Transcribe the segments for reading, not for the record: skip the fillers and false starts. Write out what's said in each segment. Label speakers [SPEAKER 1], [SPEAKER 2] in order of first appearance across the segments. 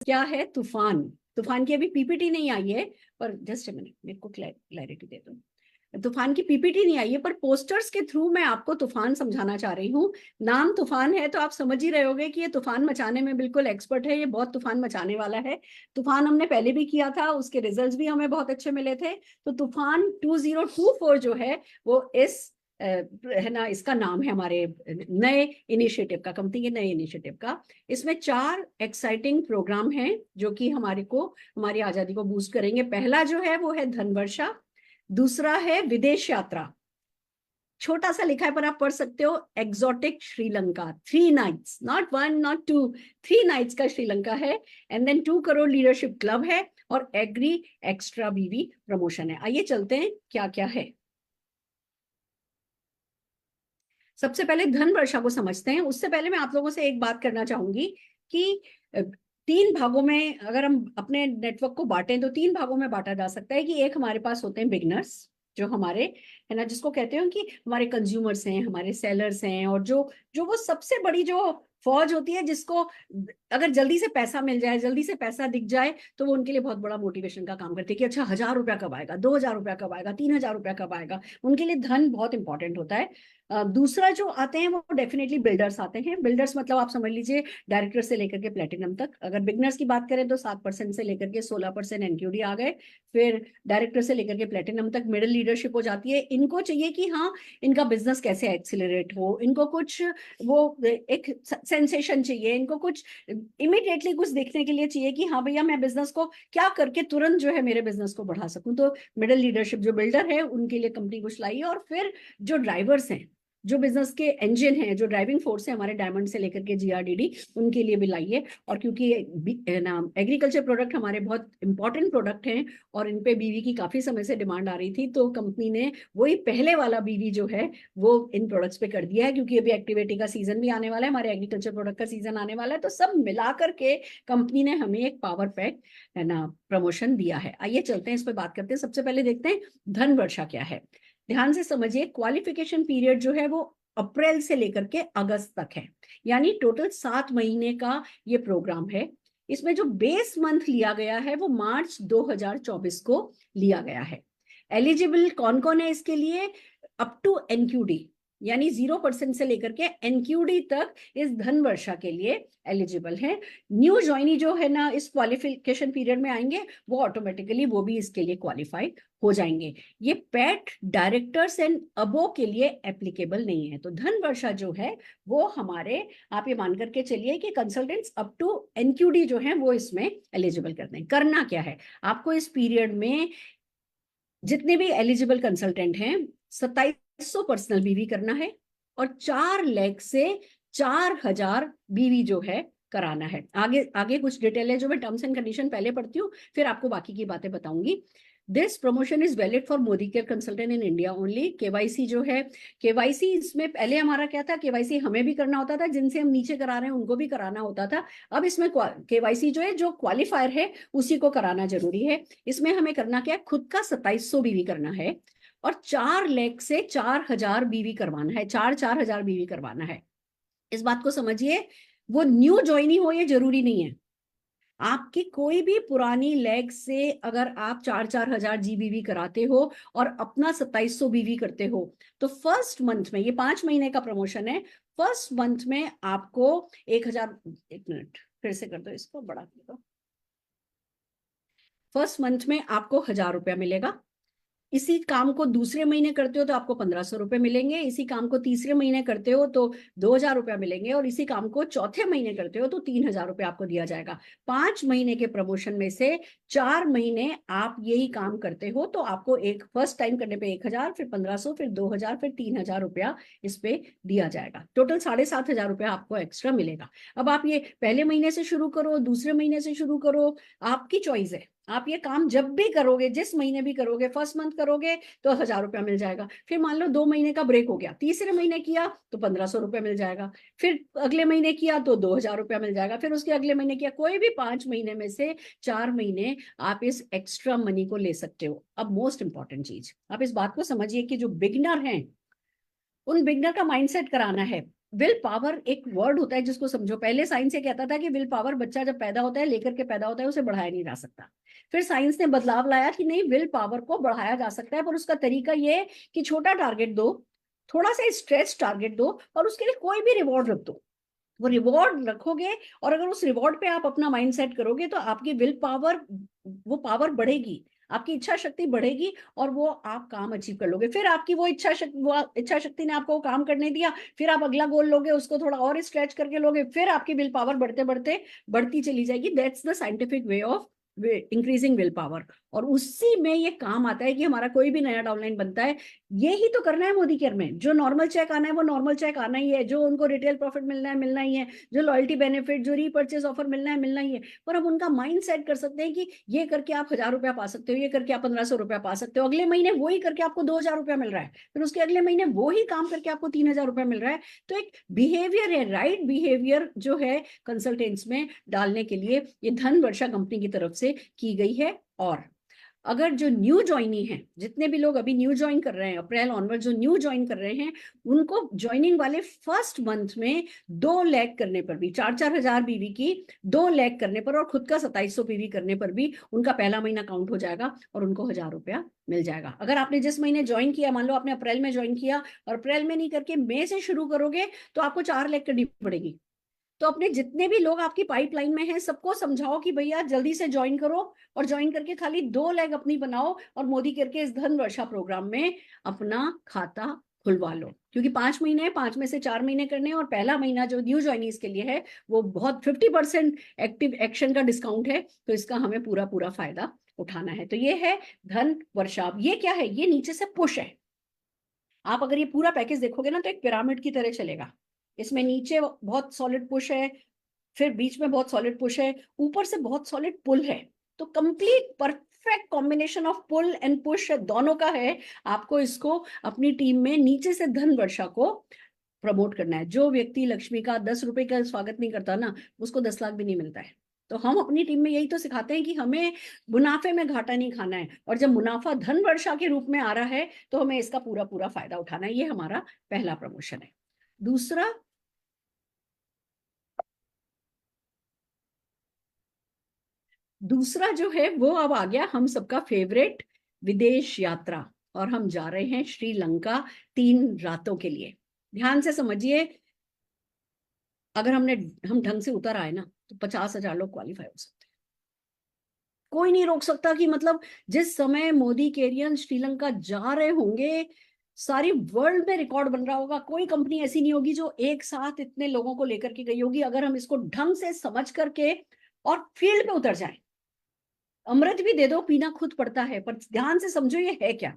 [SPEAKER 1] क्या है तूफान। तूफान की अभी पीपीटी नहीं आई है, पर जस्ट अ मिनट, मेरे को क्लैरिटी दे दो। तूफान की पीपीटी नहीं आई है, पर पोस्टर्स के थ्रू मैं आपको तूफान समझाना चाह रही हूँ। नाम तूफान है तो आप समझ ही रहे होगे कि ये तूफान मचाने में बिल्कुल एक्सपर्ट है, ये बहुत तूफान मचाने वाला है। तूफान हमने पहले भी किया था, उसके रिजल्ट्स भी हमें बहुत अच्छे मिले थे। तो तूफान 2024 जो है वो इस है ना, इसका नाम है हमारे नए इनिशिएटिव का, कंपनी के नए इनिशिएटिव का। इसमें 4 एक्साइटिंग प्रोग्राम हैं जो कि हमारी आजादी को बूस्ट करेंगे। पहला जो है वो है धन वर्षा। दूसरा है विदेश यात्रा, छोटा सा लिखा है पर आप पढ़ सकते हो, exotic Sri Lanka, 3 nights, not 1 not 2, 3 nights का श्रीलंका है। And then 2 crore leadership club है, और एग्री एक्स्ट्रा बीवी प्रमोशन है। आइए चलते हैं क्या क्या है। सबसे पहले धन वर्षा को समझते हैं। उससे पहले मैं आप लोगों से एक बात करना चाहूंगी कि 3 भागों में अगर हम अपने नेटवर्क को बांटें तो 3 भागों में बांटा जा सकता है। कि एक हमारे पास होते हैं बिगनर्स, जो हमारे है ना, जिसको कहते हैं कि हमारे कंज्यूमर्स हैं, हमारे सेलर्स हैं, और जो जो वो सबसे बड़ी जो फौज होती है, जिसको अगर जल्दी से पैसा मिल जाए, जल्दी से पैसा दिख जाए, तो वो उनके लिए बहुत बड़ा मोटिवेशन का काम करती है कि अच्छा 1000 रुपया कब आएगा, 2000 रुपया कब आएगा, 3000 रुपया कब आएगा। उनके लिए धन बहुत इंपॉर्टेंट होता है। दूसरा जो आते हैं वो डेफिनेटली बिल्डर्स आते हैं। बिल्डर्स मतलब आप समझ लीजिए डायरेक्टर से लेकर के प्लेटिनम तक। अगर बिगनर्स की बात करें तो 7% से लेकर के 16% एनक्यूडी आ गए। फिर डायरेक्टर से लेकर के प्लेटिनम तक मिडिल लीडरशिप हो जाती है। इनको चाहिए कि हाँ, इनका बिजनेस कैसे एक्सिलरेट हो, इनको कुछ वो एक सेंसेशन चाहिए, इनको कुछ इमिडिएटली कुछ देखने के लिए चाहिए कि हाँ भैया मैं बिजनेस को क्या करके तुरंत जो है मेरे बिजनेस को बढ़ा सकूं। तो मिडिल लीडरशिप जो बिल्डर है उनके लिए कंपनी कुछ लाई है। और फिर जो ड्राइवर्स हैं, जो बिजनेस के इंजन हैं, जो ड्राइविंग फोर्स है हमारे डायमंड से लेकर के जीआरडीडी, उनके लिए भी लाइए। और क्योंकि ना एग्रीकल्चर प्रोडक्ट हमारे बहुत इंपॉर्टेंट प्रोडक्ट हैं और इन पे बीवी की काफी समय से डिमांड आ रही थी, तो कंपनी ने वही पहले वाला बीवी जो है वो इन प्रोडक्ट्स पे कर दिया है। क्योंकि अभी एक्टिविटी का सीजन भी आने वाला है, हमारे एग्रीकल्चर प्रोडक्ट का सीजन आने वाला है, तो सब मिला करके कंपनी ने हमें एक पावर पैक है ना प्रमोशन दिया है। आइए चलते हैं, इस पर बात करते हैं। सबसे पहले देखते हैं धन वर्षा क्या है। ध्यान से समझिए, क्वालिफिकेशन पीरियड जो है वो अप्रैल से लेकर के अगस्त तक है, यानी टोटल 7 महीने का ये प्रोग्राम है। इसमें जो बेस मंथ लिया गया है वो मार्च 2024 को लिया गया है। एलिजिबल कौन कौन है इसके लिए? अप टू एनक्यूडी, यानी 0% से लेकर के एनक्यूडी तक इस धन वर्षा के लिए एलिजिबल है। न्यू ज्वाइनी जो है ना इस क्वालिफिकेशन पीरियड में आएंगे, वो ऑटोमेटिकली वो भी इसके लिए क्वालिफाइड हो जाएंगे। ये पेट डायरेक्टर्स एंड अबो के लिए एप्लीकेबल नहीं है। तो धन वर्षा जो है वो हमारे, आप ये मान करके चलिए कि कंसल्टेंट्स अप टू एनक्यूडी जो है वो इसमें एलिजिबल करते हैं। करना क्या है आपको इस पीरियड में? जितने भी एलिजिबल कंसल्टेंट हैं 2700 पर्सनल बीवी करना है, और 4 लाख से 4000 बीवी जो है कराना है। आगे आगे कुछ डिटेल है जो मैं टर्म्स एंड कंडीशन पहले पढ़ती हूँ, फिर आपको बाकी की बातें बताऊंगी। This promotion is valid for Modi care consultant in India only. KYC जो है, केवाईसी इसमें पहले हमारा क्या था, केवाईसी हमें भी करना होता था, जिनसे हम नीचे करा रहे हैं उनको भी कराना होता था। अब इसमें केवाईसी जो है, जो क्वालिफायर है उसी को कराना जरूरी है। इसमें हमें करना क्या है, खुद का 2700 बीवी करना है, और 4 लाख से 4000 बीवी करवाना है, 4-4000 बीवी करवाना है। इस बात को समझिए, वो न्यू ज्वाइनी हो ये जरूरी नहीं है। आपकी कोई भी पुरानी लेग से अगर आप 4-4000 जीबीवी कराते हो और अपना 2700 बीवी करते हो, तो फर्स्ट मंथ में, ये 5 महीने का प्रमोशन है, फर्स्ट मंथ में आपको 1000, एक मिनट फिर से कर दो इसको, बड़ा कर दो। फर्स्ट मंथ में आपको 1000 रुपया मिलेगा। इसी काम को दूसरे महीने करते हो तो आपको 1500 रुपए मिलेंगे। इसी काम को तीसरे महीने करते हो तो 2000 रुपया मिलेंगे, और इसी काम को चौथे महीने करते हो तो 3000 रुपया आपको दिया जाएगा। 5 महीने के प्रमोशन में से 4 महीने आप यही काम करते हो तो आपको एक फर्स्ट टाइम करने पे 1000, फिर 1500, फिर 2000, फिर 3000 रुपया इस पे दिया जाएगा। टोटल 7500 रुपया आपको एक्स्ट्रा मिलेगा। अब आप ये पहले महीने से शुरू करो, दूसरे महीने से शुरू करो, आपकी चॉइस है। आप ये काम जब भी करोगे, जिस महीने भी करोगे, फर्स्ट मंथ करोगे तो 1000 रुपया मिल जाएगा। फिर मान लो 2 महीने का ब्रेक हो गया, तीसरे महीने किया तो 1500 रुपया मिल जाएगा। फिर अगले महीने किया तो 2000 रुपया मिल जाएगा। फिर उसके अगले महीने किया, कोई भी 5 महीने में से 4 महीने आप इस एक्स्ट्रा मनी को ले सकते हो। अब मोस्ट इंपॉर्टेंट चीज, आप इस बात को समझिए कि जो बिगनर हैं उन बिगनर का माइंडसेट कराना है। विल पावर एक वर्ड होता है जिसको समझो। पहले साइंस ये कहता था कि विल पावर बच्चा जब पैदा होता है लेकर के पैदा होता है, उसे बढ़ाया नहीं जा सकता। फिर साइंस ने बदलाव लाया कि नहीं, विल पावर को बढ़ाया जा सकता है, पर उसका तरीका ये है कि छोटा टारगेट दो, थोड़ा सा स्ट्रेच टारगेट दो, और उसके लिए कोई भी रिवॉर्ड रख दो। वो रिवॉर्ड रखोगे और अगर उस रिवॉर्ड पे आप अपना माइंड सेट करोगे तो आपकी विल पावर, वो पावर बढ़ेगी, आपकी इच्छा शक्ति बढ़ेगी, और वो आप काम अचीव कर लोगे। फिर आपकी वो इच्छा शक्ति ने आपको काम करने दिया, फिर आप अगला गोल लोगे, उसको थोड़ा और स्ट्रेच करके लोगे, फिर आपकी विल पावर बढ़ते बढ़ते बढ़ती चली जाएगी। That's the scientific way of increasing will power. और उसी में ये काम आता है कि हमारा कोई भी नया डाउनलाइन बनता है, यही तो करना है मोदी केयर में। जो नॉर्मल चेक आना है वो नॉर्मल चेक आना ही है, जो उनको रिटेल प्रॉफिट मिलना है मिलना ही है, जो लॉयल्टी बेनिफिट, जो रीपर्चेज ऑफर मिलना है मिलना ही है। पर हम उनका माइंड सेट कर सकते हैं कि ये करके आप 1,000 रुपया पा सकते हो, ये करके आप 1,500 रुपया पा सकते हो, अगले महीने वही करके आपको 2,000 रुपया मिल रहा है, फिर उसके अगले महीने वो ही काम करके आपको 3,000 रुपया मिल रहा है। तो एक बिहेवियर है, राइट बिहेवियर जो है कंसल्टेंट्स में डालने के लिए ये धन वर्षा कंपनी की तरफ से की गई है। और अगर जो न्यू ज्वाइनी है, जितने भी लोग अभी न्यू ज्वाइन कर रहे हैं, अप्रैल ऑनवर्ड जो न्यू ज्वाइन कर रहे हैं, उनको ज्वाइनिंग वाले फर्स्ट मंथ में 2 लाख करने पर भी, 4,000 पीवी की 2 लाख करने पर और खुद का 2,700 पीवी करने पर भी उनका पहला महीना काउंट हो जाएगा और उनको 1,000 रुपया मिल जाएगा। अगर आपने जिस महीने ज्वाइन किया, मान लो आपने अप्रैल में ज्वाइन किया और अप्रैल में नहीं करके मई से शुरू करोगे, तो आपको 4 लाख करनी पड़ेगी। तो अपने जितने भी लोग आपकी पाइपलाइन में हैं सबको समझाओ कि भैया जल्दी से ज्वाइन करो, और ज्वाइन करके खाली 2 लाख अपनी बनाओ और मोदी केयर के इस धन वर्षा प्रोग्राम में अपना खाता खुलवा लो। क्योंकि 5 महीने, 5 में से 4 महीने करने, और पहला महीना जो न्यू ज्वाइनीज के लिए है वो बहुत 50% एक्टिव एक्शन का डिस्काउंट है, तो इसका हमें पूरा पूरा फायदा उठाना है। तो ये है धन वर्षा। ये क्या है, ये नीचे से पुश है। आप अगर ये पूरा पैकेज देखोगे ना तो एक पिरामिड की तरह चलेगा। इसमें नीचे बहुत सॉलिड पुश है, फिर बीच में बहुत सॉलिड पुश है, ऊपर से बहुत सॉलिड पुल है। तो complete perfect combination of pull and push दोनों का है। आपको इसको अपनी टीम में नीचे से धन वर्षा को प्रमोट करना है। जो व्यक्ति लक्ष्मी का 10 रुपए का स्वागत नहीं करता ना, उसको 10 लाख भी नहीं मिलता है। तो हम अपनी टीम में यही तो सिखाते हैं कि हमें मुनाफे में घाटा नहीं खाना है, और जब मुनाफा धन वर्षा के रूप में आ रहा है तो हमें इसका पूरा पूरा फायदा उठाना है। ये हमारा पहला प्रमोशन है। दूसरा जो है वो अब आ गया हम सबका फेवरेट, विदेश यात्रा। और हम जा रहे हैं श्रीलंका 3 रातों के लिए। ध्यान से समझिए, अगर हम ढंग से उतर आए ना तो 50,000 लोग क्वालिफाई हो सकते हैं। कोई नहीं रोक सकता कि मतलब जिस समय मोदी केरियन श्रीलंका जा रहे होंगे, सारी वर्ल्ड में रिकॉर्ड बन रहा होगा। कोई कंपनी ऐसी नहीं होगी जो एक साथ इतने लोगों को लेकर के गई होगी। अगर हम इसको ढंग से समझ करके और फील्ड पे उतर जाए, अमृत भी दे दो, पीना खुद पड़ता है, पर ध्यान से समझो ये है क्या।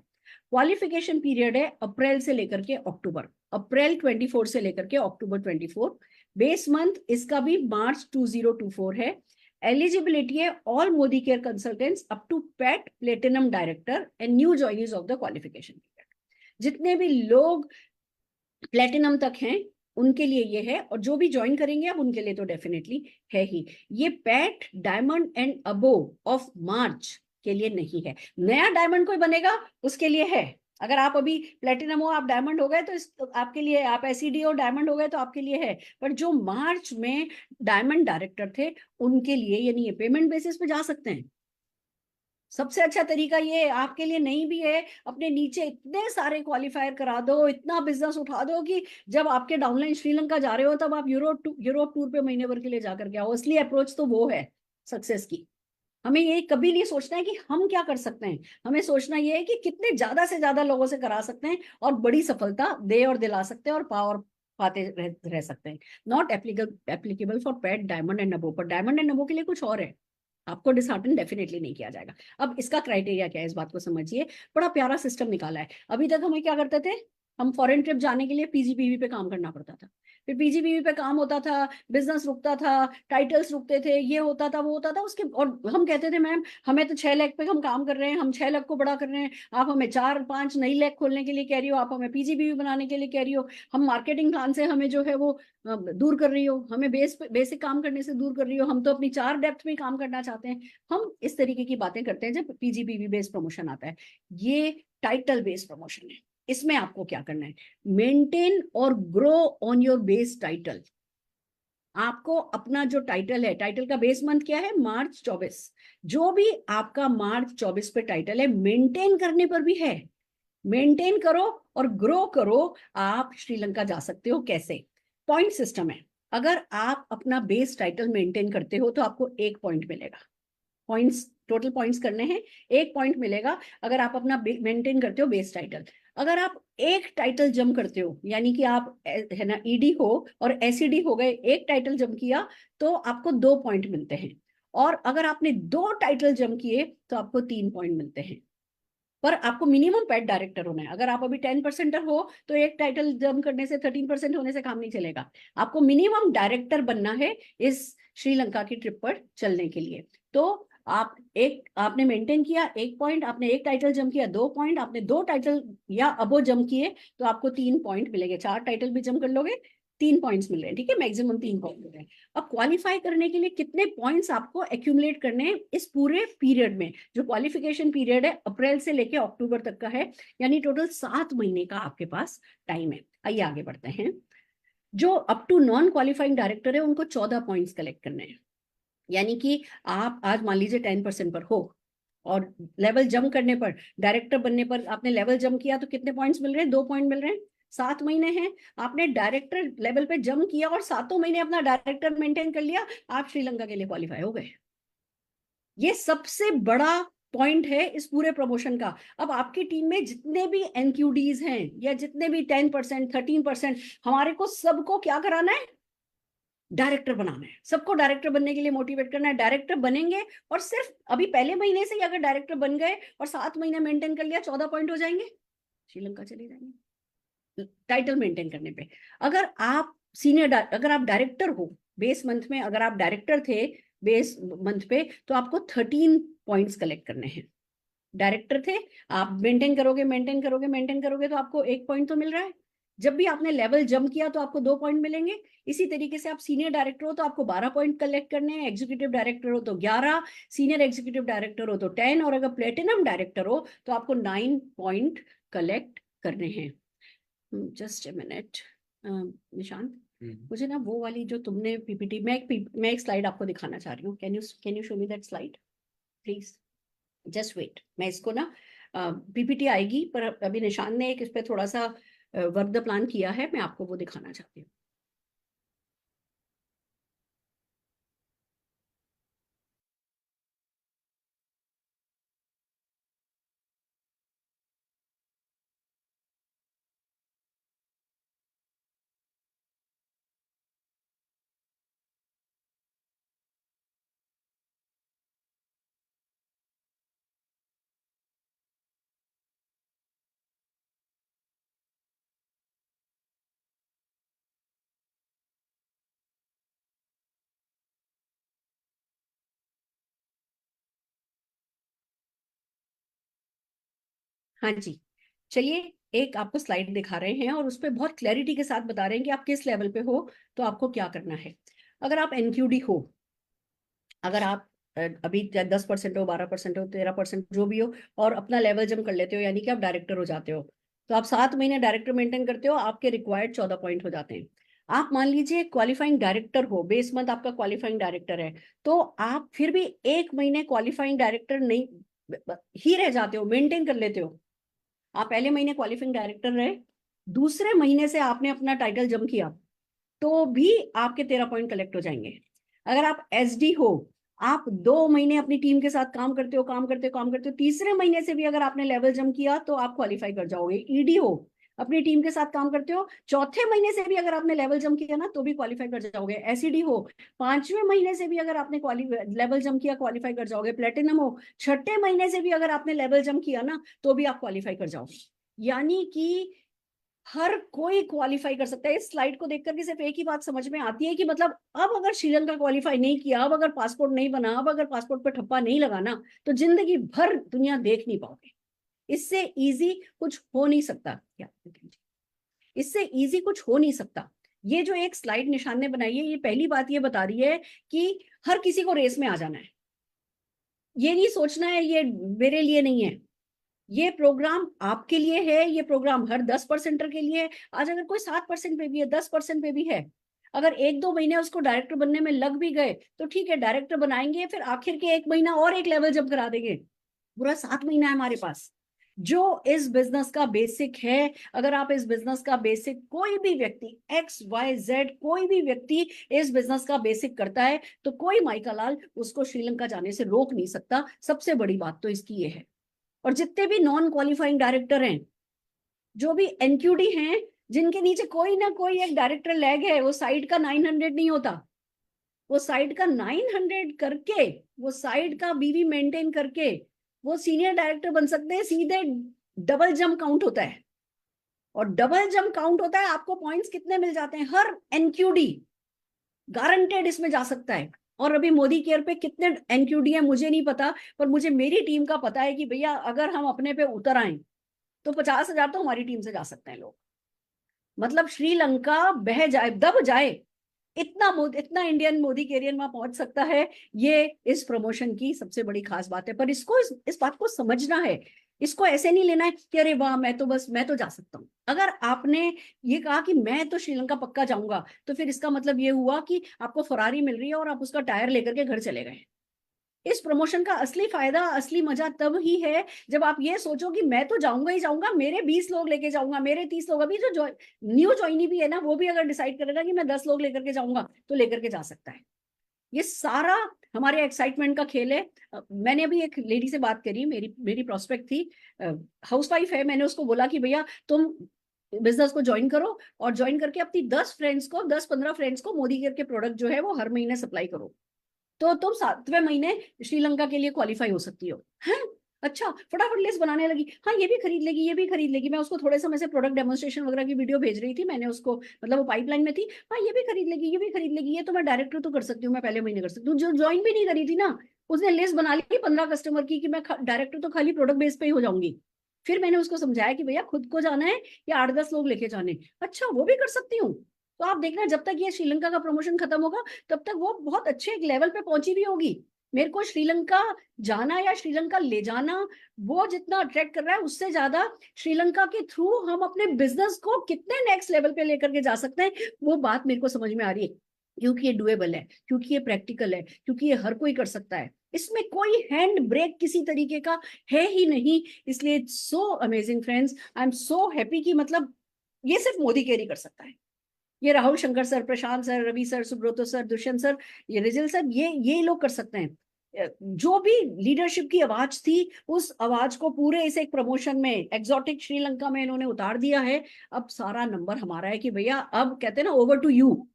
[SPEAKER 1] क्वालिफिकेशन पीरियड है अप्रैल से लेकर के अक्टूबर, अप्रैल 24 से लेकर के अक्टूबर 24। बेस मंथ इसका भी मार्च 2024 है। एलिजिबिलिटी है all Modicare consultants up to पैट platinum director and new joinees of the qualification period. जितने भी लोग प्लेटिनम तक हैं उनके लिए ये है, और जो भी ज्वाइन करेंगे अब उनके लिए तो डेफिनेटली है ही। ये PAT diamond and above of March के लिए नहीं है। नया डायमंड कोई बनेगा उसके लिए है। अगर आप अभी प्लेटिनम हो, आप डायमंड हो गए तो आपके लिए, आप एसईडी हो डायमंड हो गए तो आपके लिए है। पर जो मार्च में डायमंड डायरेक्टर थे उनके लिए ये नहीं है। पेमेंट बेसिस पे जा सकते हैं। सबसे अच्छा तरीका ये आपके लिए नहीं भी है, अपने नीचे इतने सारे क्वालिफायर करा दो, इतना बिजनेस उठा दो कि जब आपके डाउनलाइन श्रीलंका जा रहे हो तब आप यूरोप टूर पे महीने भर के लिए जाकर के आओ। असली अप्रोच तो वो है सक्सेस की। हमें ये कभी नहीं सोचना है कि हम क्या कर सकते हैं, हमें सोचना ये है कि कितने ज्यादा से ज्यादा लोगों से करा सकते हैं और बड़ी सफलता दे और दिला सकते हैं और पावर पाते रह सकते हैं। Not applicable for Pat diamond and नबो, पर डायमंड एंड नबो के लिए कुछ और है। आपको डिसहार्टन डेफिनेटली नहीं किया जाएगा। अब इसका क्राइटेरिया क्या है, इस बात को समझिए। बड़ा प्यारा सिस्टम निकाला है। अभी तक हमें क्या करते थे, हम फॉरेन ट्रिप जाने के लिए पीजीपीवी पे काम करना पड़ता था। फिर पीजीपीवी पे काम होता था, बिजनेस रुकता था, टाइटल्स रुकते थे, ये होता था वो होता था उसके, और हम कहते थे मैम हमें तो 6 लाख पे हम काम कर रहे हैं, हम 6 लाख को बड़ा कर रहे हैं, आप हमें 4-5 नई लैब खोलने के लिए कह रही हो, आप हमें पीजीपीवी बनाने के लिए कह रही हो, हम मार्केटिंग प्लान से हमें जो है वो दूर कर रही हो, हमें बेसिक काम करने से दूर कर रही हो, हम तो अपनी 4 डेप्थ में काम करना चाहते हैं। हम इस तरीके की बातें करते हैं जब पीजीपीवी बेस्ड प्रमोशन आता है। ये टाइटल बेस्ड प्रमोशन है। इसमें आपको क्या करना है, मेंटेन और grow on your base title. आपको अपना जो टाइटल है, टाइटल का बेस मंथ क्या है, मार्च 24, जो भी आपका मार्च 24 पे टाइटल है, मेंटेन करने पर भी है, मेंटेन करो और ग्रो करो। आप श्रीलंका जा सकते हो। कैसे? पॉइंट सिस्टम है। अगर आप अपना बेस टाइटल मेंटेन करते हो तो आपको 1 पॉइंट मिलेगा। पॉइंट्स, टोटल पॉइंट्स करने हैं, 1 पॉइंट मिलेगा अगर आप अपना मेंटेन करते हो बेस टाइटल। अगर आप एक टाइटल जम करते हो, यानी कि आप है ना ईडी हो और एसईडी हो गए, एक टाइटल जम किया तो आपको 2 पॉइंट मिलते हैं। और अगर आपने 2 टाइटल जम किए तो आपको 3 पॉइंट मिलते हैं। पर आपको मिनिमम पेड डायरेक्टर होना है। अगर आप अभी 10% हो तो एक टाइटल जम करने से, 13% होने से काम नहीं चलेगा। आपको मिनिमम डायरेक्टर बनना है इस श्रीलंका की ट्रिप पर चलने के लिए। तो आपने मेंटेन किया 1 पॉइंट, आपने एक टाइटल जम किया 2 पॉइंट, आपने 2 टाइटल या अबो जम किए तो आपको 3 पॉइंट मिलेंगे। 4 टाइटल भी जम कर लोगे 3 पॉइंट्स मिल रहे हैं, ठीक है, मैक्सिमम 3 पॉइंट मिल रहे हैं। अब क्वालिफाई करने के लिए कितने पॉइंट्स आपको एक्यूमुलेट करने हैं इस पूरे पीरियड में? जो क्वालिफिकेशन पीरियड है अप्रैल से लेके अक्टूबर तक का है, यानी टोटल 7 महीने का आपके पास टाइम है। आइए आगे बढ़ते हैं। जो up to non qualifying director है उनको 14 पॉइंट्स कलेक्ट करने हैं। यानी कि आप आज मान लीजिए 10% पर हो और लेवल जम करने पर, डायरेक्टर बनने पर आपने लेवल जम किया तो कितने पॉइंट्स मिल रहे हैं? 2 पॉइंट मिल रहे हैं। 7 महीने हैं, आपने डायरेक्टर लेवल पे जम किया और 7 महीने अपना डायरेक्टर मेंटेन कर लिया, आप श्रीलंका के लिए क्वालिफाई हो गए। ये सबसे बड़ा पॉइंट है इस पूरे प्रमोशन का। अब आपकी टीम में जितने भी एनक्यूडीज हैं या जितने भी 10%, 13%, हमारे को सबको क्या कराना है? डायरेक्टर बनाना है। सबको डायरेक्टर बनने के लिए मोटिवेट करना है। डायरेक्टर बनेंगे और सिर्फ अभी पहले महीने से ही अगर डायरेक्टर बन गए और 7 महीने मेंटेन कर लिया, 14 पॉइंट हो जाएंगे, श्रीलंका चले जाएंगे टाइटल मेंटेन करने पे। अगर आप अगर आप डायरेक्टर हो बेस मंथ में, अगर आप डायरेक्टर थे बेस मंथ पे, तो आपको 13 पॉइंट्स कलेक्ट करने हैं। डायरेक्टर थे, आप मेंटेन करोगे मेंटेन करोगे मेंटेन करोगे तो आपको 1 पॉइंट तो मिल रहा है। जब भी आपने लेवल जंप किया तो आपको 2 पॉइंट मिलेंगे। इसी तरीके से आप सीनियर डायरेक्टर हो तो आपको 12 पॉइंट कलेक्ट करने हैं, एग्जीक्यूटिव डायरेक्टर हो तो 11, सीनियर एग्जीक्यूटिव डायरेक्टर हो तो 10, और अगर प्लेटिनम डायरेक्टर हो तो आपको 9 पॉइंट कलेक्ट करने हैं। जस्ट ए मिनट निशांत, मुझे ना वो वाली जो तुमने पीपीटी, मैं एक स्लाइड आपको दिखाना चाह रही हूँ। Can you show me that slide please? Just wait, मैं इसको ना पीपीटी आएगी पर अभी निशान ने एक इस पे थोड़ा सा वर्क द प्लान किया है, मैं आपको वो दिखाना चाहती हूँ। हाँ जी, चलिए एक आपको स्लाइड दिखा रहे हैं और उस पर बहुत क्लैरिटी के साथ बता रहे हैं कि आप किस लेवल पे हो तो आपको क्या करना है। अगर आप एनक्यूडी हो, अगर आप अभी 10% हो, 12% हो, 13% जो भी हो, और अपना लेवल जम कर लेते हो, यानी कि आप डायरेक्टर हो जाते हो, तो आप 7 महीने डायरेक्टर मेंटेन करते हो, आपके रिक्वायर्ड 14 पॉइंट हो जाते हैं। आप मान लीजिए क्वालिफाइंग डायरेक्टर हो, बेस मंथ आपका क्वालिफाइंग डायरेक्टर है, तो आप फिर भी 1 महीने क्वालिफाइंग डायरेक्टर नहीं ही रह जाते हो, मेंटेन कर लेते हो। आप पहले महीने क्वालिफाइंग डायरेक्टर रहे, दूसरे महीने से आपने अपना टाइटल जम किया तो भी आपके 13 पॉइंट कलेक्ट हो जाएंगे। अगर आप एसडी हो, आप 2 महीने अपनी टीम के साथ काम करते हो काम करते हो काम करते हो, तीसरे महीने से भी अगर आपने लेवल जम किया तो आप क्वालिफाई कर जाओगे। ईडी हो, अपनी टीम के साथ काम करते हो, चौथे महीने से भी अगर आपने लेवल जम किया ना तो भी क्वालिफाई कर जाओगे। एसईडी हो, 5वें महीने से भी अगर आपने लेवल जम किया क्वालिफाई कर जाओगे। प्लेटिनम हो, 6ठे महीने से भी अगर आपने लेवल जम किया ना तो भी आप क्वालिफाई कर जाओगे। यानी कि हर कोई क्वालिफाई कर सकता है। इस स्लाइड को देख करके सिर्फ एक ही बात समझ में आती है कि मतलब अब अगर श्रीलंका क्वालिफाई नहीं किया, अब अगर पासपोर्ट नहीं बना, अब अगर पासपोर्ट पर ठप्पा नहीं लगाना, तो जिंदगी भर दुनिया देख नहीं पाओगे। इससे इजी कुछ हो नहीं सकता। क्या इससे इजी कुछ हो नहीं सकता। ये जो एक स्लाइड निशान ने बनाई है, ये पहली बात ये बता रही है कि हर किसी को रेस में आ जाना है। ये नहीं सोचना है ये मेरे लिए नहीं है, ये प्रोग्राम आपके लिए है, ये प्रोग्राम हर 10% के लिए है। आज अगर कोई 7% पे भी है, 10% पे भी है, अगर 1-2 महीने उसको डायरेक्टर बनने में लग भी गए तो ठीक है, डायरेक्टर बनाएंगे, फिर आखिर के 1 महीना और एक लेवल जब करा देंगे। पूरा 7 महीना है हमारे पास जो इस बिजनेस का बेसिक है। अगर आप इस बिजनेस का बेसिक, कोई भी व्यक्ति XYZ कोई भी व्यक्ति इस बिजनेस का बेसिक करता है तो कोई माइका लाल उसको श्रीलंका जाने से रोक नहीं सकता। सबसे बड़ी बात तो इसकी ये है। और जितने भी नॉन क्वालिफाइंग डायरेक्टर हैं, जो भी NQD हैं, जिनके नीचे कोई ना कोई एक डायरेक्टर लैग है, वो साइड का 900 नहीं होता। वो साइड का 900 करके, वो साइड का बीवी मेंटेन करके वो सीनियर डायरेक्टर बन सकते हैं। सीधे डबल जंप काउंट होता है, और डबल जंप काउंट होता है। आपको पॉइंट्स कितने मिल जाते हैं? हर NQD गारंटेड इसमें जा सकता है। और अभी मोदी केयर पे कितने NQD है मुझे नहीं पता, पर मुझे मेरी टीम का पता है कि भैया अगर हम अपने पे उतर आए तो 50,000 तो हमारी टीम से जा सकते हैं लोग। मतलब श्रीलंका बह जाए, दब जाए, इतना इंडियन मोदी कैरियर वहां पहुंच सकता है। ये इस प्रमोशन की सबसे बड़ी खास बात है। पर इसको इस बात को समझना है। इसको ऐसे नहीं लेना है कि अरे वाह मैं तो जा सकता हूं। अगर आपने ये कहा कि मैं तो श्रीलंका पक्का जाऊंगा, तो फिर इसका मतलब ये हुआ कि आपको फरारी मिल रही है और आप उसका टायर लेकर के घर चले गए। इस प्रमोशन का असली फायदा, असली मजा तब ही है जब आप ये सोचो कि मैं तो जाऊंगा ही जाऊंगा, मेरे 20 लोग लेके जाऊंगा, मेरे 30 लोग। अभी जो न्यू ज्वाइनी भी है ना, वो भी अगर डिसाइड करेगा कि मैं 10 लोग लेकर के जाऊंगा तो लेकर के जा सकता है। ये सारा हमारे एक्साइटमेंट का खेल है। मैंने अभी एक लेडी से बात करी, मेरी मेरी प्रोस्पेक्ट थी, हाउसवाइफ है। मैंने उसको बोला कि भैया तुम बिजनेस को ज्वाइन करो, और ज्वाइन करके अपनी 10-15 फ्रेंड्स को मोदी केयर के प्रोडक्ट जो है वो हर महीने सप्लाई करो, तो तुम 7वें महीने श्रीलंका के लिए क्वालिफाई हो सकती हो। हैं? अच्छा, फटाफट लिस्ट बनाने लगी। हाँ, ये भी खरीद लेगी, ये भी खरीद लेगी। मैं उसको थोड़े समय से प्रोडक्ट डेमोन्स्ट्रेशन वगैरह की वीडियो भेज रही थी, मैंने उसको, मतलब वो पाइपलाइन में थी। हाँ, ये भी खरीद लेगी, ये भी खरीद लेगी, ये तो मैं डायरेक्टर तो कर सकती हूँ, मैं पहले महीने कर सकती हूँ। जो ज्वाइन भी नहीं करी थी ना, उसने लिस्ट बना ली 15 कस्टमर की कि मैं डायरेक्टर तो खाली प्रोडक्ट बेस पे ही हो जाऊंगी। फिर मैंने उसको समझाया कि भैया खुद को जाना है या 8-10 लोग लेके जाने। अच्छा, वो भी कर सकती हूँ। तो आप देखना, जब तक ये श्रीलंका का प्रमोशन खत्म होगा तब तक वो बहुत अच्छे एक लेवल पे पहुंची भी होगी। मेरे को श्रीलंका जाना या श्रीलंका ले जाना, वो जितना अट्रैक्ट कर रहा है, उससे ज्यादा श्रीलंका के थ्रू हम अपने बिजनेस को कितने नेक्स्ट लेवल पे लेकर के जा सकते हैं, वो बात मेरे को समझ में आ रही है। क्योंकि ये डुएबल है, क्योंकि ये प्रैक्टिकल है, क्योंकि ये हर कोई कर सकता है। इसमें कोई हैंड ब्रेक किसी तरीके का है ही नहीं। इसलिए so amazing friends, I am so happy कि मतलब ये सिर्फ मोदी कैरी कर सकता है। ये Rahul Shankar sir, Prashant sir, Ravi sir, Subrato sir, Dushyant sir, ये रिजिल सर, ये लोग कर सकते हैं। जो भी लीडरशिप की आवाज थी, उस आवाज को पूरे इस एक प्रमोशन में एक्सोटिक श्रीलंका में इन्होंने उतार दिया है। अब सारा नंबर हमारा है कि भैया, अब कहते हैं ना, over to you.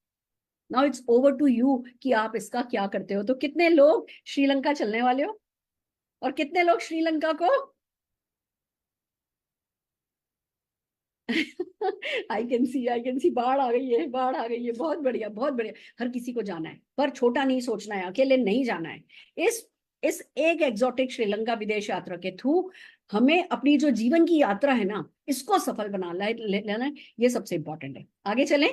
[SPEAKER 1] Now it's over to you कि आप इसका क्या करते हो। तो कितने लोग श्रीलंका चलने वाले हो, और कितने लोग श्रीलंका को आई कैन सी बाढ़ आ गई है, बाढ़ आ गई है। बहुत बढ़िया, बहुत बढ़िया। हर किसी को जाना है, पर छोटा नहीं सोचना है, अकेले नहीं जाना है। इस एक एग्जॉटिक श्रीलंका विदेश यात्रा के थ्रू हमें अपनी जो जीवन की यात्रा है ना, इसको सफल बना लेना है। ये सबसे इंपॉर्टेंट है। आगे चलें।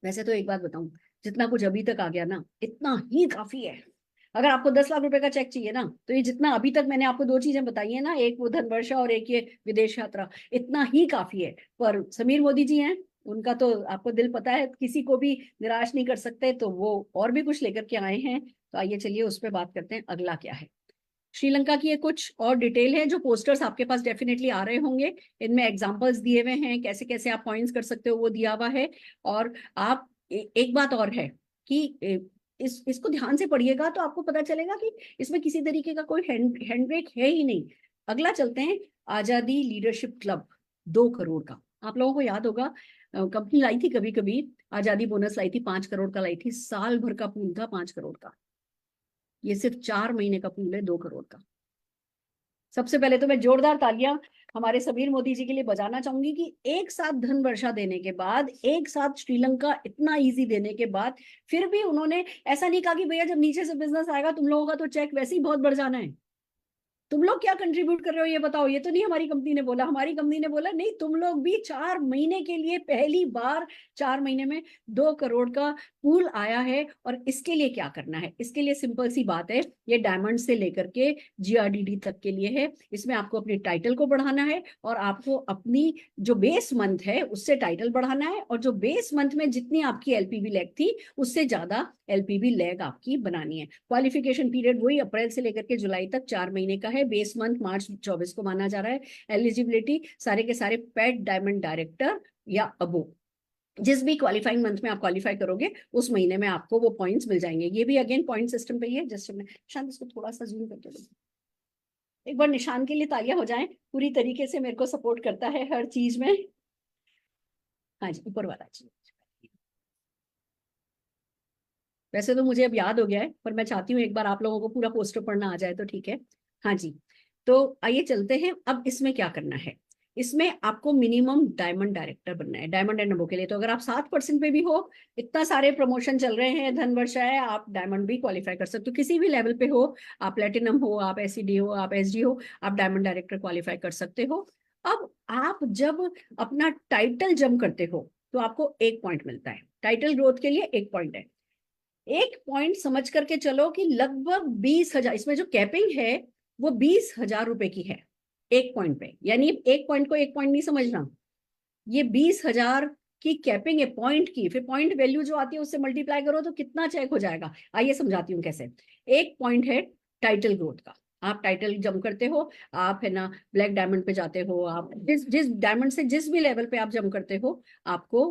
[SPEAKER 1] वैसे तो एक बात बताऊं, जितना कुछ अभी तक आ गया ना, इतना ही काफी है। अगर आपको 10 लाख रुपए का चेक चाहिए ना, तो ये जितना अभी तक मैंने आपको 2 चीजें बताई है ना, एक वो धन वर्षा और एक ये विदेश यात्रा, इतना ही काफी है। पर समीर मोदी जी हैं, उनका तो आपको दिल पता है, किसी को भी निराश नहीं कर सकते, तो वो और भी कुछ लेकर के आए हैं। तो आइए चलिए उस पर बात करते हैं, अगला क्या है। श्रीलंका की ये कुछ और डिटेल है, जो पोस्टर्स आपके पास डेफिनेटली आ रहे होंगे। इनमें एग्जांपल्स दिए हुए हैं, कैसे कैसे आप पॉइंट्स कर सकते हो वो दिया हुआ है। और आप एक बात और है कि इसको ध्यान से पढ़िएगा तो आपको पता चलेगा कि इसमें किसी तरीके का कोई हैंड ब्रेक है ही नहीं। अगला चलते हैं, आजादी लीडरशिप क्लब, 2 करोड़ का। आप लोगों को याद होगा, कंपनी लाई थी कभी कभी, आजादी बोनस लाई थी, 5 करोड़ का लाई थी। साल भर का पूल था 5 करोड़ का। ये सिर्फ 4 महीने का पूल है 2 करोड़ का। सबसे पहले तो मैं जोरदार तालियां हमारे समीर मोदी जी के लिए बजाना चाहूंगी कि एक साथ धन वर्षा देने के बाद, एक साथ श्रीलंका इतना इजी देने के बाद, फिर भी उन्होंने ऐसा नहीं कहा कि भैया जब नीचे से बिजनेस आएगा तुम लोगों का तो चेक वैसे ही बहुत बढ़ जाना है, तुम लोग क्या कंट्रीब्यूट कर रहे हो ये बताओ। ये तो नहीं हमारी कंपनी ने बोला। हमारी कंपनी ने बोला नहीं, तुम लोग भी 4 महीने के लिए, पहली बार 4 महीने में 2 करोड़ का पूल आया है और इसके लिए क्या करना है। इसके लिए सिंपल सी बात है, ये डायमंड से लेकर के GRDD तक के लिए है। इसमें आपको अपनी टाइटल को बढ़ाना है और आपको अपनी जो बेस मंथ है उससे टाइटल बढ़ाना है, और जो बेस मंथ में जितनी आपकी LPB लैग थी उससे ज्यादा LPB लैग आपकी बनानी है। क्वालिफिकेशन पीरियड वही अप्रैल से लेकर के जुलाई तक 4 महीने का है। बेस मंथ मार्च 24 को माना जा रहा है। एलिजिबिलिटी सारे के सारे पेट डायमंड डायरेक्टर या अबो, जिस भी क्वालिफाइंग मंथ में आप क्वालिफाई करोगे उस महीने में आपको वो पॉइंट्स मिल जाएंगे। ये भी अगेन पॉइंट सिस्टम पे ही है। जस्ट मैं शांत इसको थोड़ा सा जूम करके दो, एक बार निशान के लिए तालियां हो जाएं, पूरी तरीके से मेरे को सपोर्ट करता है हर चीज में। हाँ जी, ऊपर वाला चीज। वैसे तो मुझे अब याद हो गया है, पर मैं चाहती हूँ एक बार आप लोगों को पूरा पोस्टर पढ़ना आ जाए तो ठीक है। हाँ जी, तो आइए चलते हैं। अब इसमें क्या करना है, इसमें आपको मिनिमम डायमंड डायरेक्टर बनना है डायमंड एंड अबो के लिए। तो अगर आप 7% पे भी हो, इतना सारे प्रमोशन चल रहे हैं, धन वर्षा है, आप डायमंड भी क्वालिफाई कर सकते हो। किसी भी लेवल पे हो, आप प्लेटिनम हो, आप SED हो, आप SD हो, आप डायमंड डायरेक्टर क्वालिफाई कर सकते हो। अब आप जब अपना टाइटल जम करते हो तो आपको 1 पॉइंट मिलता है। टाइटल ग्रोथ के लिए 1 पॉइंट है। 1 पॉइंट समझ करके चलो कि लगभग 20,000, इसमें जो कैपिंग है वो 20,000 रुपए की है 1 पॉइंट पे। यानी 1 पॉइंट को 1 पॉइंट नहीं समझना, ये 20,000 की कैपिंग है पॉइंट की। फिर पॉइंट वैल्यू जो आती है उससे मल्टीप्लाई करो तो कितना चेक हो जाएगा। आइए समझाती हूँ कैसे। 1 पॉइंट है टाइटल ग्रोथ का। आप टाइटल जम करते हो, आप है ना ब्लैक डायमंड पे जाते हो, आप जिस जिस डायमंड से जिस भी लेवल पे आप जम करते हो, आपको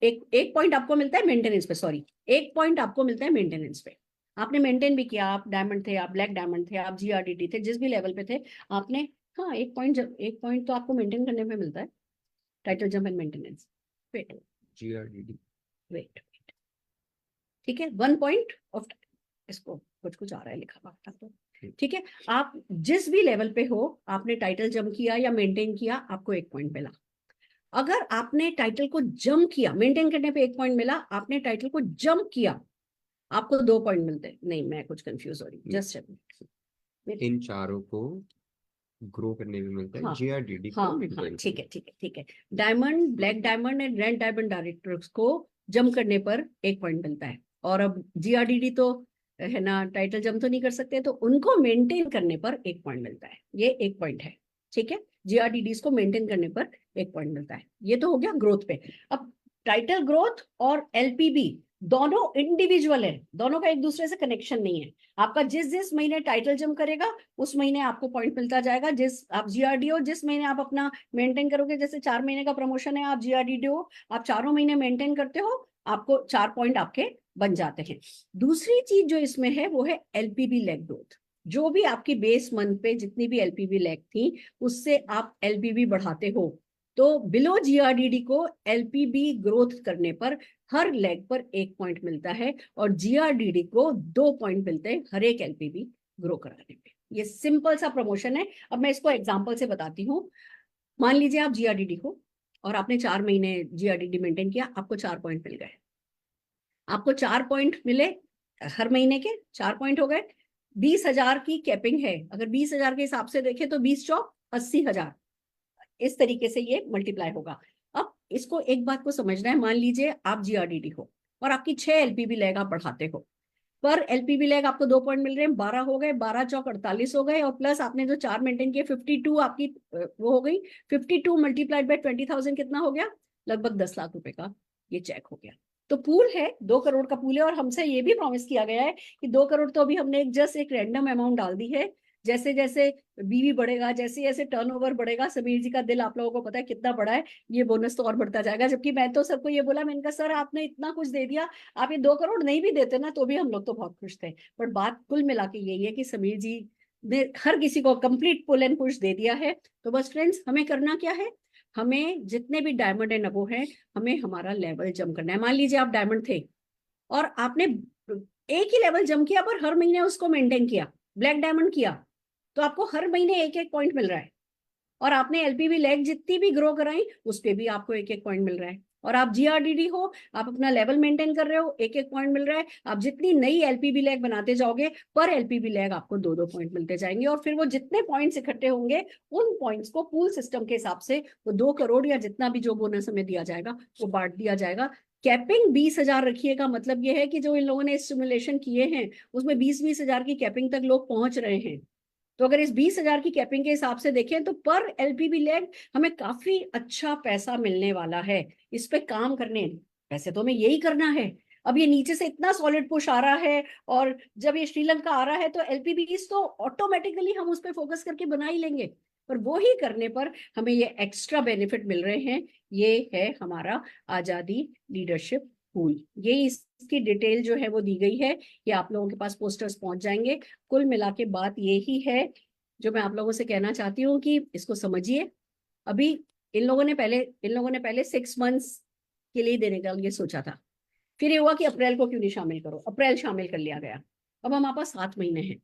[SPEAKER 1] एक पॉइंट आपको मिलता है मेंटेनेंस पे। सॉरी, 1 पॉइंट आपको मिलता है मेंटेनेंस पे। आपने मेंटेन भी किया, आप डायमंड थे, आप ब्लैक डायमंड थे, आप GRDD थे, जिस भी लेवल पे थे आपने, हाँ 1 पॉइंट तो आपको मेंटेन करने में मिलता है। Title jump and maintenance. Wait,
[SPEAKER 2] GRDD।
[SPEAKER 1] Wait, ठीक है, 1 पॉइंट ऑफ, इसको कुछ कुछ आ रहा है लिखा हुआ तो ठीक है। आप जिस भी लेवल पे हो, आपने टाइटल जंप किया या मेंटेन किया, आपको 1 पॉइंट मिला। अगर आपने टाइटल को जंप किया, मेंटेन करने पे 1 पॉइंट मिला, आपने टाइटल को जंप किया, आपको 2 पॉइंट मिलते हैं। नहीं, मैं कुछ कंफ्यूज हो रही हूँ, जस्ट
[SPEAKER 2] इन चारों को ग्रो करने में मिलता है,
[SPEAKER 1] हाँ
[SPEAKER 2] GRDD
[SPEAKER 1] हाँ
[SPEAKER 2] को
[SPEAKER 1] हाँ,
[SPEAKER 2] मेंटेन
[SPEAKER 1] ठीक है ठीक है ठीक है। Diamond, black diamond and red diamond directors को जंप करने पर 1 पॉइंट मिलता है। और अब GRDD तो है ना, टाइटल जंप तो नहीं कर सकते, तो उनको मेंटेन करने पर 1 पॉइंट मिलता है। ये 1 पॉइंट है, ठीक है। GRDD को मेंटेन करने पर 1 पॉइंट मिलता है। ये तो हो गया ग्रोथ पे। अब टाइटल ग्रोथ और LPB दोनों इंडिविजुअल है, दोनों का एक दूसरे से कनेक्शन नहीं है। आपका जिस जिस महीने टाइटल जंप करेगा उस महीने आपको पॉइंट मिलता जाएगा। जिस आप GRD हो, जिस महीने आप अपना मेंटेन करोगे, जैसे 4 महीने का प्रमोशन है, आप GRDD हो, आप चारों महीने मेंटेन करते हो, आपको 4 पॉइंट आपके बन जाते हैं। दूसरी चीज जो इसमें है वो है LPB लेग ग्रोथ। जो भी आपकी बेस मंथ पे जितनी भी LPB लेग थी उससे आप LPB बढ़ाते हो, तो बिलो GRDD को LPB ग्रोथ करने पर हर लेग पर 1 पॉइंट मिलता है, और GRDD को 2 पॉइंट मिलते हैं हर एक LPB ग्रो कराने पे। ये सिंपल सा प्रमोशन है। अब मैं इसको एग्जांपल से बताती हूँ। मान लीजिए आप GRDD हो और आपने 4 महीने GRDD मेंटेन किया, आपको 4 पॉइंट मिल गए। आपको 4 पॉइंट मिले, हर महीने के 4 पॉइंट हो गए। 20,000 की कैपिंग है, अगर 20,000 के हिसाब से देखें तो 20 चौक 80,000, इस तरीके से ये मल्टीप्लाई होगा। अब इसको एक बात को समझना है, मान लीजिए आप GRDD हो और आपकी 6 LPB लैग आप बढ़ाते हो, पर LPB लैग आपको 2 पॉइंट मिल रहे हैं, 12 हो गए, 12 चौक 48 हो गए, और प्लस आपने जो 4 मेंटेन किए 52 आपकी वो हो गई। 52 मल्टीप्लाइड बाय 20,000 कितना हो गया, लगभग 10 लाख रुपए का ये चेक हो गया। तो पूल है 2 करोड़ का पूल है, और हमसे ये भी प्रॉमिस किया गया है कि 2 करोड़ तो अभी हमने जस्ट एक रैंडम अमाउंट डाल दी है। जैसे जैसे BV बढ़ेगा, जैसे जैसे टर्नओवर बढ़ेगा, समीर जी का दिल आप लोगों को पता है कितना बड़ा है, ये बोनस तो और बढ़ता जाएगा। जबकि मैं तो सबको ये बोला, मैंने कहा सर आपने इतना कुछ दे दिया, आप ये 2 करोड़ नहीं भी देते ना तो भी हम लोग तो बहुत खुश थे। पर बात कुल मिला के यही है कि समीर जी ने हर किसी को कंप्लीट पुल एंड पुश दे दिया है। तो बस फ्रेंड्स, हमें करना क्या है, हमें जितने भी डायमंड एंड अबो हैं, हमें हमारा लेवल जम करना है। मान लीजिए आप डायमंड थे और आपने एक ही लेवल जम किया, पर हर महीने उसको मेंटेन किया, ब्लैक डायमंड किया, तो आपको हर महीने 1-1 पॉइंट मिल रहा है। और आपने LPB लैग जितनी भी ग्रो कराई उस पर भी आपको 1-1 पॉइंट मिल रहा है। और आप GRDD हो, आप अपना लेवल मेंटेन कर रहे हो, 1-1 पॉइंट मिल रहा है। आप जितनी नई LPB लैग बनाते जाओगे, पर LPB लैग आपको 2-2 पॉइंट मिलते जाएंगे, और फिर वो जितने पॉइंट्स इकट्ठे होंगे उन पॉइंट्स को पूल सिस्टम के हिसाब से वो 2 करोड़ या जितना भी जो बोनस हमें दिया जाएगा वो बांट दिया जाएगा। कैपिंग 20,000 रखिएगा, मतलब ये है कि जो इन लोगों ने सिमुलेशन किए हैं उसमें 20,000 की कैपिंग तक लोग पहुंच रहे हैं। तो अगर इस 20,000 की कैपिंग के हिसाब से देखें तो पर एलपीबी लेग हमें काफी अच्छा पैसा मिलने वाला है। इस पे काम करने, वैसे तो हमें यही करना है। अब ये नीचे से इतना सॉलिड पुश आ रहा है, और जब ये श्रीलंका आ रहा है तो एलपीबीज तो ऑटोमेटिकली हम उस पर फोकस करके बना ही लेंगे, पर वो ही करने पर हमें ये एक्स्ट्रा बेनिफिट मिल रहे हैं। ये है हमारा आजादी लीडरशिप पूल। ये इसकी डिटेल जो है वो दी गई है, ये आप लोगों के पास पोस्टर्स पहुंच जाएंगे। कुल मिला के बात ये ही है जो मैं आप लोगों से कहना चाहती हूँ कि इसको समझिए। अभी इन लोगों ने पहले 6 मंथ्स के लिए देने का ये सोचा था, फिर ये हुआ कि अप्रैल को क्यों नहीं शामिल करो, अप्रैल शामिल कर लिया गया। अब हमारे पास 7 महीने हैं,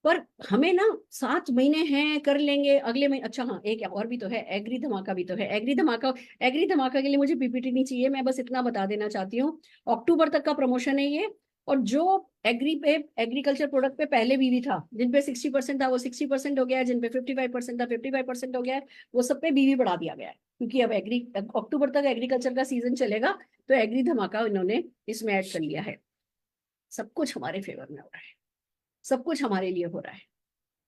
[SPEAKER 1] पर हमें ना 7 महीने हैं, कर लेंगे अगले महीने। अच्छा हाँ, एक और भी तो है, एग्री धमाका भी तो है। एग्री धमाका के लिए मुझे पीपीटी नहीं चाहिए, मैं बस इतना बता देना चाहती हूँ। अक्टूबर तक का प्रमोशन है ये। और जो एग्री पे, एग्रीकल्चर प्रोडक्ट पे पहले बीवी था, जिन पे 60% था वो 60% हो गया है, जिन पे 55% था 55% हो गया है, वो सब पे बीवी बढ़ा दिया गया है, क्योंकि अब अक्टूबर तक एग्रीकल्चर का सीजन चलेगा। तो एग्री धमाका इन्होंने इसमें ऐड कर लिया है। सब कुछ हमारे फेवर में हो रहा है, सब कुछ हमारे लिए हो रहा है,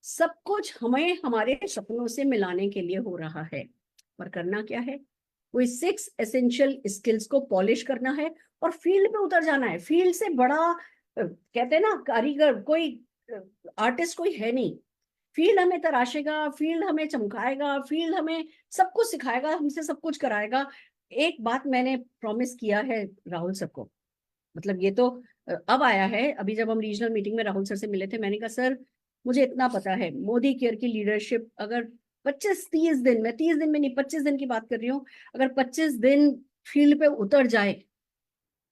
[SPEAKER 1] सब कुछ हमें हमारे सपनों से मिलाने के लिए हो रहा है। पर करना क्या है, कोई 6 एसेंशियल स्किल्स को पॉलिश करना है और फील्ड पे उतर जाना है। फील्ड से बड़ा कहते हैं ना कारीगर, कोई आर्टिस्ट कोई है नहीं। फील्ड हमें तराशेगा, फील्ड हमें चमकाएगा, फील्ड हमें सब कुछ सिखाएगा, हमसे सब कुछ कराएगा। एक बात मैंने प्रॉमिस किया है राहुल सर को, मतलब ये तो अब आया है। अभी जब हम रीजनल मीटिंग में राहुल सर से मिले थे, मैंने कहा सर मुझे इतना पता है, मोदी केयर की लीडरशिप अगर 25-30 दिन, मैं 30 दिन में नहीं 25 दिन की बात कर रही हूँ, अगर 25 दिन फील्ड पे उतर जाए,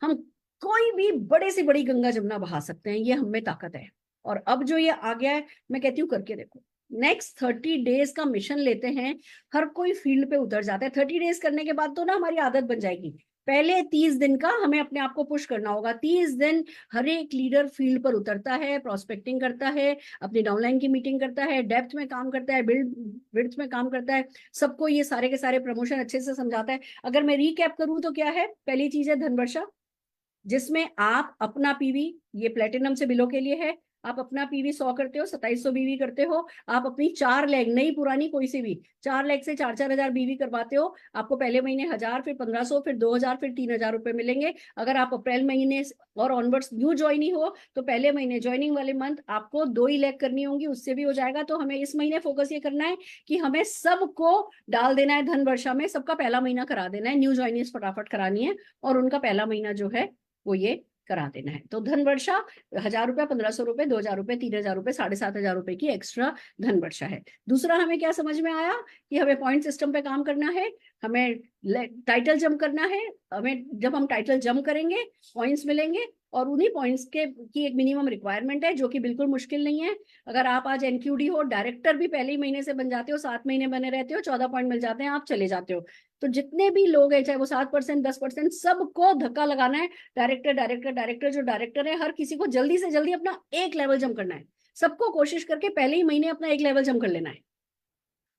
[SPEAKER 1] हम कोई भी बड़े से बड़ी गंगा जमुना बहा सकते हैं, ये हम में ताकत है। और अब जो ये आ गया है, मैं कहती हूँ करके देखो। नेक्स्ट 30 डेज का मिशन लेते हैं, हर कोई फील्ड पे उतर जाता है। 30 डेज करने के बाद तो ना हमारी आदत बन जाएगी। पहले 30 दिन का हमें अपने आप को पुश करना होगा। 30 दिन हर एक लीडर फील्ड पर उतरता है, प्रोस्पेक्टिंग करता है, अपनी डाउनलाइन की मीटिंग करता है, डेप्थ में काम करता है, बिल्ड विड्थ में काम करता है, सबको ये सारे के सारे प्रमोशन अच्छे से समझाता है। अगर मैं रीकैप करूं तो क्या है, पहली चीज है धनवर्षा, जिसमें आप अपना पीवी, ये प्लेटिनम से बिलो के लिए है, आप अपना पीवी 100 करते हो, 2700 बीवी करते हो। आप अपनी 4 लेग, नई पुरानी कोई सी भी 4 लेग से 4-4 हजार बीवी करवाते हो, आपको पहले महीने 1000, फिर 1500, फिर 2000, फिर 3000 रुपए मिलेंगे। अगर आप अप्रैल महीने और ऑनवर्ड्स न्यू ज्वाइनिंग हो तो पहले महीने ज्वाइनिंग वाले मंथ आपको 2 ही लेग करनी होंगी, उससे भी हो जाएगा। तो हमें इस महीने फोकस ये करना है कि हमें सबको डाल देना है धन वर्षा में, सबका पहला महीना करा देना है, न्यू ज्वाइनिंग फटाफट करानी है, और उनका पहला महीना जो है वो ये करा देना है। तो धन वर्षा 1000 रुपए, 1500 रुपए, 2000 रुपए, 3000 रुपए, 7500 रुपए की एक्स्ट्रा धन वर्षा है। दूसरा हमें क्या समझ में आया कि हमें पॉइंट सिस्टम पे काम करना है, हमें टाइटल जंप करना है। हमें जब हम टाइटल जंप करेंगे पॉइंट्स मिलेंगे, और उन्हीं पॉइंट्स के की एक मिनिमम रिक्वायरमेंट है जो कि बिल्कुल मुश्किल नहीं है। अगर आप आज एनक्यूडी हो, डायरेक्टर भी पहले ही महीने से बन जाते हो, 7 महीने बने रहते हो, 14 पॉइंट मिल जाते हैं, आप चले जाते हो। तो जितने भी लोग हैं, चाहे वो 7%, 10%, सबको धक्का लगाना है। डायरेक्टर डायरेक्टर डायरेक्टर, जो डायरेक्टर है हर किसी को जल्दी से जल्दी अपना एक लेवल जम करना है। सबको कोशिश करके पहले ही महीने अपना एक लेवल जम कर लेना है।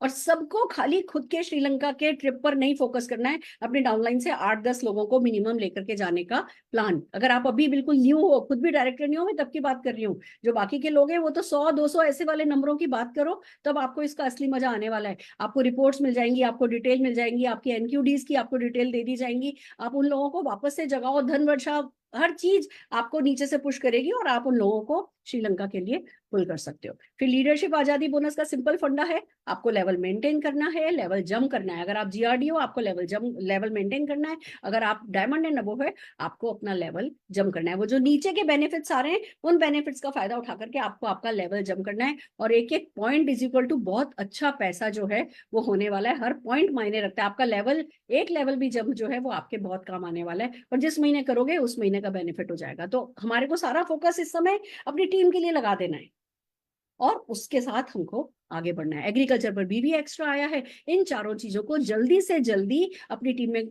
[SPEAKER 1] और सबको खाली खुद के श्रीलंका के ट्रिप पर नहीं फोकस करना है, अपने डाउनलाइन से 8-10 लोगों को मिनिमम लेकर के जाने का प्लान। अगर आप अभी बिल्कुल न्यू हो, खुद भी डायरेक्टर नहीं हो, मैं तब की बात कर रही हूँ, जो बाकी के लोग हैं वो तो 100-200 ऐसे वाले नंबरों की बात करो, तब आपको इसका असली मजा आने वाला है। आपको रिपोर्ट्स मिल जाएंगी, आपको डिटेल मिल जाएंगी, आपकी एनक्यूडीज की आपको डिटेल दे दी जाएंगी। आप उन लोगों को वापस से जगाओ, धन वर्षा हर चीज आपको नीचे से पुश करेगी, और आप उन लोगों को श्रीलंका के लिए पुल कर सकते हो। फिर लीडरशिप आजादी बोनस का सिंपल फंडा है, आपको लेवल मेंटेन करना है, लेवल जम करना है। अगर आप जीआरडी हो, आपको लेवल मेंटेन करना है। अगर आप डायमंड एंड अबव है, आपको अपना लेवल जम करना है। वो जो नीचे के बेनिफिट्स आ रहे हैं, उन बेनिफिट्स का फायदा उठा करके आपको आपका लेवल जम करना है। और एक एक पॉइंट इज इक्वल टू बहुत अच्छा पैसा जो है वो होने वाला है। हर पॉइंट मायने रखता है। आपका लेवल, एक लेवल भी जम जो है वो आपके बहुत काम आने वाला है, और जिस महीने करोगे उस महीने का बेनिफिट हो जाएगा। तो हमारे को सारा फोकस इस समय अपनी टीम के लिए लगा देना है, और उसके साथ हमको आगे बढ़ना है। एग्रीकल्चर पर भी एक्स्ट्रा आया है। इन चारों चीजों को जल्दी से जल्दी अपनी टीम में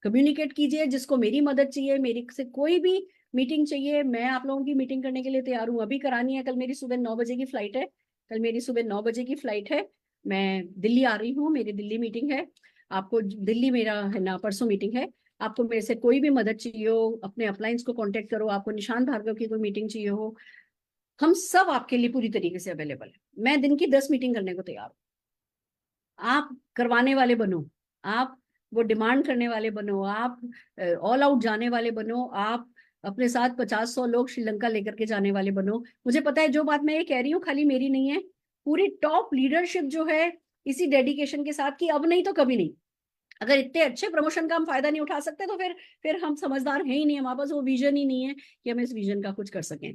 [SPEAKER 1] कम्युनिकेट कीजिए। जिसको मेरी मदद चाहिए, मेरी से कोई भी मीटिंग चाहिए, मैं आप लोगों की मीटिंग करने के लिए तैयार हूँ। अभी करानी है, कल मेरी सुबह 9 बजे की फ्लाइट है, कल मेरी सुबह 9 बजे की फ्लाइट है। मैं दिल्ली आ रही हूँ, मेरी दिल्ली मीटिंग है। आपको दिल्ली मेरा है ना, परसों मीटिंग है। आपको मेरे से कोई भी मदद चाहिए हो, अपने अपलाइंस को कांटेक्ट करो, आपको निशांत भार्गव की कोई मीटिंग चाहिए हो, हम सब आपके लिए पूरी तरीके से अवेलेबल है। मैं दिन की 10 मीटिंग करने को तैयार हूँ। आप करवाने वाले बनो, आप वो डिमांड करने वाले बनो, आप ऑल आउट जाने वाले बनो, आप अपने साथ 50-100 लोग श्रीलंका लेकर के जाने वाले बनो। मुझे पता है जो बात मैं ये कह रही हूँ खाली मेरी नहीं है, पूरी टॉप लीडरशिप जो है इसी डेडिकेशन के साथ कि अब नहीं तो कभी नहीं। अगर इतने अच्छे प्रमोशन का हम फायदा नहीं उठा सकते तो फिर हम समझदार हैं ही नहीं, हमारे पास वो विजन ही नहीं है कि हम इस विजन का कुछ कर सकें।